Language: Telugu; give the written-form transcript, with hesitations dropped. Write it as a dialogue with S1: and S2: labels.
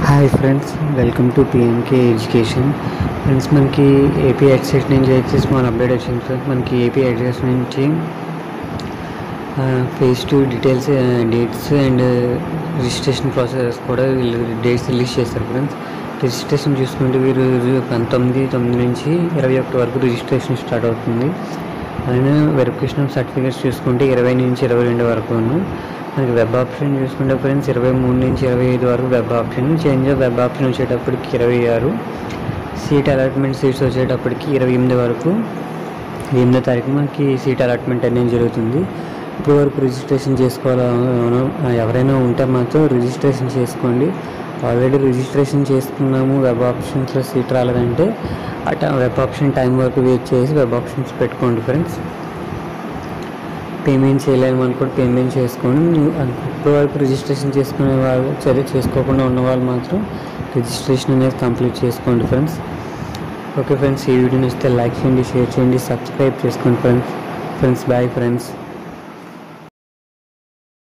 S1: Hi friends, welcome to PMK education. Friends, మనకి ఏపీ ఎడ్సెట్ నుంచి అయితే స్మాల్ అప్డేట్ వచ్చింది. ఫ్రెండ్స్, మనకి ఏపీ ఎడ్సెట్ నుంచి phase 2 details, dates and registration process కూడా వీళ్ళు డేట్స్ రిలీజ్ చేస్తారు. ఫ్రెండ్స్, రిజిస్ట్రేషన్ చూసుకుంటే వీరు 19 నుంచి 21 వరకు రిజిస్ట్రేషన్ స్టార్ట్ అవుతుంది. అలానే వెరిఫికేషన్ ఆఫ్ సర్టిఫికేట్స్ చూసుకుంటే 20 నుంచి 22 వరకు మనకి వెబ్ ఆప్షన్ చూసుకుంటే ఫ్రెండ్స్ 23 నుంచి 25 వరకు web option. Change of web option వచ్చేటప్పటికి 26. సీట్ అలాట్మెంట్ సీట్స్ వచ్చేటప్పటికి 28 వరకు, 8వ తారీఖు మనకి సీట్ అలాట్మెంట్ అనేది జరుగుతుంది. ఇప్పుడు వరకు రిజిస్ట్రేషన్ చేసుకోవాలో ఎవరైనా ఉంటే మాత్రం రిజిస్ట్రేషన్ చేసుకోండి. ఆల్రెడీ రిజిస్ట్రేషన్ చేసుకున్నాము, వెబ్ ఆప్షన్స్లో సీట్ రాలేదంటే వెబ్ ఆప్షన్ టైం వరకు వెయిట్ చేసి వెబ్ ఆప్షన్స్ పెట్టుకోండి. ఫ్రెండ్స్, పేమెంట్ చేయలేము అనుకోండి, పేమెంట్ చేసుకోండి. ఇప్పటి వరకు రిజిస్ట్రేషన్ చేసుకునే వాళ్ళు చేసుకోకుండా ఉన్న వాళ్ళు మాత్రం రిజిస్ట్రేషన్ అనేది కంప్లీట్ చేసుకోండి. ఫ్రెండ్స్, ఓకే ఫ్రెండ్స్, ఈ వీడియో నచ్చితే లైక్ చేయండి, షేర్ చేయండి, సబ్స్క్రైబ్ చేసుకోండి. Friends, bye friends.